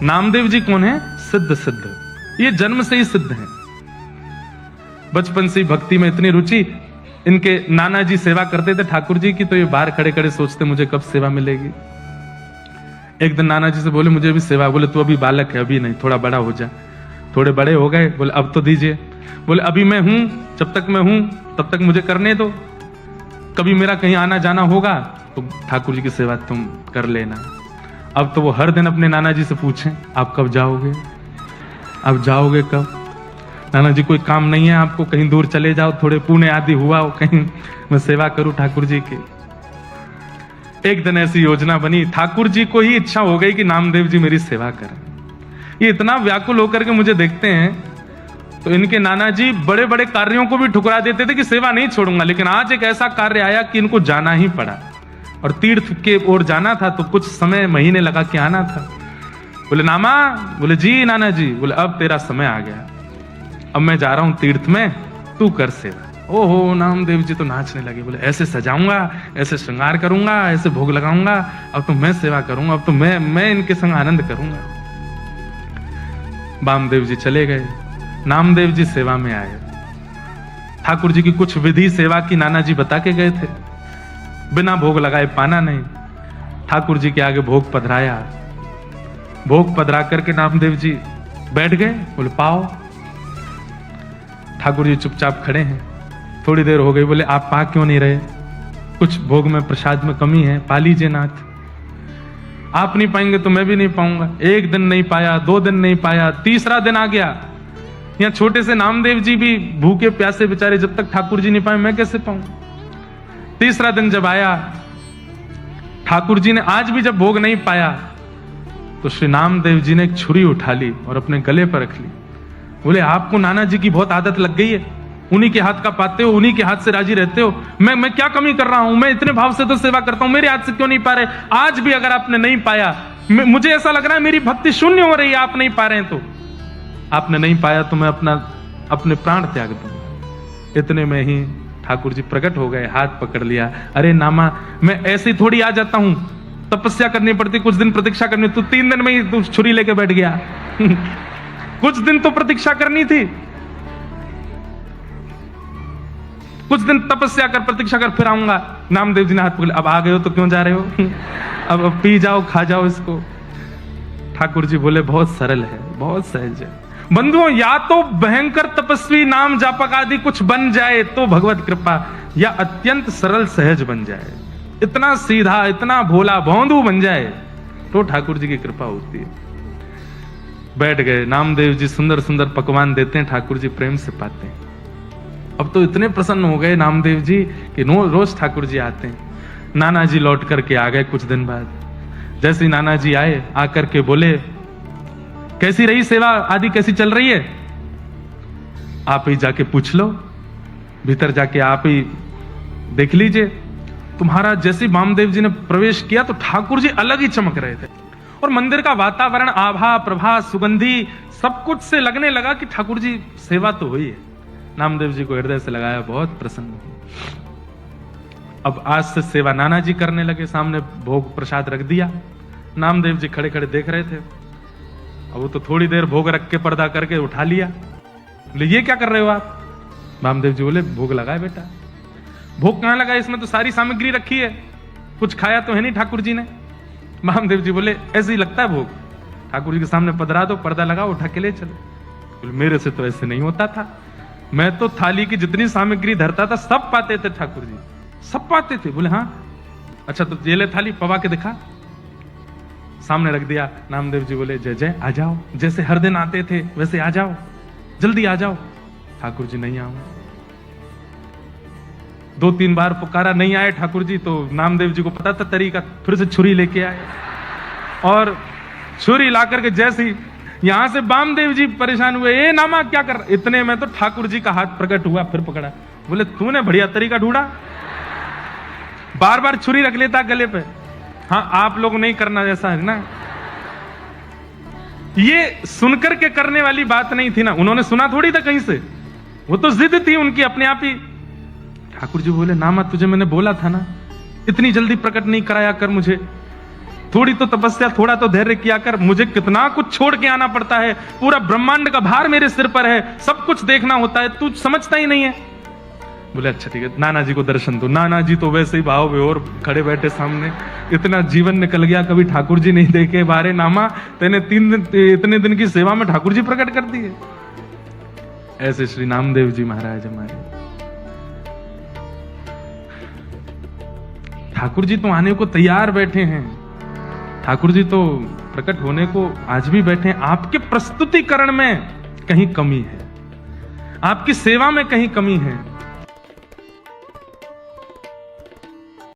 नामदेव जी कौन है? सिद्ध सिद्ध, ये जन्म से ही सिद्ध हैं। बचपन से ही भक्ति में इतनी रुचि, इनके नाना जी सेवा करते थे ठाकुर जी की, तो ये बाहर खड़े खड़े सोचते मुझे कब सेवा मिलेगी। एक दिन नाना जी से बोले मुझे भी सेवा, बोले तू अभी बालक है, अभी नहीं, थोड़ा बड़ा हो जा। थोड़े बड़े हो गए, बोले अब तो दीजिए। बोले अभी मैं हूं, जब तक मैं हूं तब तक मुझे करने दो, कभी मेरा कहीं आना जाना होगा तो ठाकुर जी की सेवा तुम कर लेना। अब तो वो हर दिन अपने नाना जी से पूछें आप कब जाओगे, अब जाओगे कब? नाना जी कोई काम नहीं है आपको, कहीं दूर चले जाओ, थोड़े पुण्य आदि हुआ हो कहीं, मैं सेवा करूं ठाकुर जी की। एक दिन ऐसी योजना बनी, ठाकुर जी को ही इच्छा हो गई कि नामदेव जी मेरी सेवा करें। ये इतना व्याकुल होकर के मुझे देखते हैं, तो इनके नाना जी बड़े बड़े कार्यों को भी ठुकरा देते थे कि सेवा नहीं छोड़ूंगा, लेकिन आज एक ऐसा कार्य आया कि इनको जाना ही पड़ा, और तीर्थ के ओर जाना था, तो कुछ समय महीने लगा के आना था। बोले नामा, बोले जी नाना जी, बोले अब तेरा समय आ गया, अब मैं जा रहा हूं तीर्थ में, तू कर सेवा। ओहो, नामदेव जी तो नाचने लगे, बोले ऐसे सजाऊंगा, ऐसे श्रृंगार करूंगा, ऐसे भोग लगाऊंगा, अब तो मैं सेवा करूंगा, अब तो मैं इनके संग आनंद करूंगा। वामदेव जी चले गए, नामदेव जी सेवा में आए। ठाकुर जी की कुछ विधि सेवा की नाना जी बता के गए थे, बिना भोग लगाए पाना नहीं। ठाकुर जी के आगे भोग पधराया, भोग पधरा करके नामदेव जी बैठ गए, बोले पाओ। ठाकुर जी चुपचाप खड़े हैं, थोड़ी देर हो गई, बोले आप पा क्यों नहीं रहे? कुछ भोग में प्रसाद में कमी है, पा लीजिए नाथ। आप नहीं पाएंगे तो मैं भी नहीं पाऊंगा। एक दिन नहीं पाया, 2 दिन नहीं पाया, तीसरा दिन आ गया। यहाँ छोटे से नामदेव जी भी भूखे प्यासे बेचारे, जब तक ठाकुर जी नहीं पाए मैं कैसे पाऊं? तीसरा दिन जब आया, ठाकुर जी ने आज भी जब भोग नहीं पाया, तो श्री नामदेव जी ने एक छुरी उठा ली और अपने गले पर रख ली। बोले आपको नाना जी की बहुत आदत लग गई है, उन्हीं के हाथ का पाते हो, उन्हीं के हाथ से राजी रहते हो। मैं क्या कमी कर रहा हूं? मैं इतने भाव से तो सेवा करता हूं, मेरे हाथ से क्यों नहीं पा रहे? आज भी अगर आपने नहीं पाया, मुझे ऐसा लग रहा है मेरी भक्ति शून्य हो रही है, आप नहीं पा रहे हैं, तो आपने नहीं पाया तो मैं अपने प्राण त्याग दूंगा। इतने में ही ठाकुर जी प्रकट हो गए, हाथ पकड़ लिया। अरे नामा, मैं ऐसे ही थोड़ी आ जाता हूं, तपस्या करनी पड़ती, कुछ दिन प्रतीक्षा करनी, तू 3 दिन में ही तू छुरी लेके बैठ गया। कुछ दिन तो प्रतीक्षा करनी थी, कुछ दिन तपस्या कर, प्रतीक्षा कर, फिर आऊंगा। नामदेव जी ने हाथ पकड़, अब आ गए हो तो क्यों जा रहे हो? अब पी जाओ, खा जाओ इसको। ठाकुर जी बोले बहुत सरल है, बहुत सहज है। बंधुओं, या तो भयंकर तपस्वी नाम जापक आदि कुछ बन जाए तो भगवत कृपा, या अत्यंत सरल सहज बन जाए, इतना सीधा, इतना भोला भौंदू बन जाए तो ठाकुर जी की कृपा होती है। बैठ गए, नामदेव जी सुंदर सुंदर पकवान देते हैं, ठाकुर जी प्रेम से पाते हैं। अब तो इतने प्रसन्न हो गए नामदेव जी कि रोज ठाकुर जी आते हैं। नाना जी लौट करके आ गए कुछ दिन बाद। जैसे ही नाना जी आए, आकर के बोले कैसी रही सेवा आदि, कैसी चल रही है? आप ही जाके पूछ लो, भीतर जाके आप ही देख लीजिए। तुम्हारा जैसे वामदेव जी ने प्रवेश किया तो ठाकुर जी अलग ही चमक रहे थे, और मंदिर का वातावरण, आभा, प्रभा, सुगंधी सब कुछ से लगने लगा कि ठाकुर जी सेवा तो हुई है। नामदेव जी को हृदय से लगाया, बहुत प्रसन्न हुए। अब आज से सेवा नाना जी करने लगे, सामने भोग प्रसाद रख दिया। नामदेव जी खड़े खड़े देख रहे थे। अब वो तो थोड़ी देर भोग रख के पर्दा करके उठा लिया। बोले ये क्या कर रहे हो आप? वामदेव जी बोले भोग लगाए बेटा। भोग कहां लगा? इसमें तो सारी सामग्री रखी है, कुछ खाया तो है नहीं ठाकुर जी ने। वामदेव जी बोले ऐसे ही लगता है भोग, ठाकुर जी के सामने पधरा दो, पर्दा लगाओ, उठा के ले चलो। बोले मेरे से तो ऐसे नहीं होता था, मैं तो थाली की जितनी सामग्री धरता था सब पाते थे ठाकुर जी, सब पाते थे। बोले हाँ, अच्छा तो ये ले थाली, पवा के दिखा। सामने रख दिया। नामदेव जी बोले जय जय, आ जाओ, जैसे हर दिन आते थे वैसे आ जाओ, जल्दी आ जाओ। ठाकुर जी नहीं आऊंगा। 2-3 बार पुकारा, नहीं आए ठाकुर जी, तो नामदेव जी को पता था तरीका, फिर से छुरी लेके आए, और छुरी ला करके जैसी यहां से वामदेव जी परेशान हुए, ए नामा क्या कर? इतने में तो ठाकुर जी का हाथ प्रकट हुआ, फिर पकड़ा। बोले तूने बढ़िया तरीका ढूंढा, बार बार छुरी रख लेता गले पे। हाँ, आप लोग नहीं करना ऐसा है ना। ये सुनकर के करने वाली बात नहीं थी ना, उन्होंने सुना थोड़ी था कहीं से, वो तो जिद थी उनकी अपने आप ही। ठाकुर जी बोले नामा तुझे मैंने बोला था ना, इतनी जल्दी प्रकट नहीं कराया कर मुझे, थोड़ी तो तपस्या, थोड़ा तो धैर्य किया कर, मुझे कितना कुछ छोड़ के आना पड़ता है, पूरा ब्रह्मांड का भार मेरे सिर पर है, सब कुछ देखना होता है, तू समझता ही नहीं है। बोले अच्छा ठीक है, नाना जी को दर्शन दो। नाना जी तो वैसे ही भाव बेहोर खड़े बैठे सामने, इतना जीवन निकल गया, कभी ठाकुर जी नहीं देखे, बारे नामा तेने 3 दिन इतने दिन की सेवा में ठाकुर जी प्रकट कर दिए। ऐसे श्री नामदेव जी महाराज हमारे। ठाकुर जी तो आने को तैयार बैठे हैं, ठाकुर जी तो प्रकट होने को आज भी बैठे हैं। आपके प्रस्तुतिकरण में कहीं कमी है, आपकी सेवा में कहीं कमी है।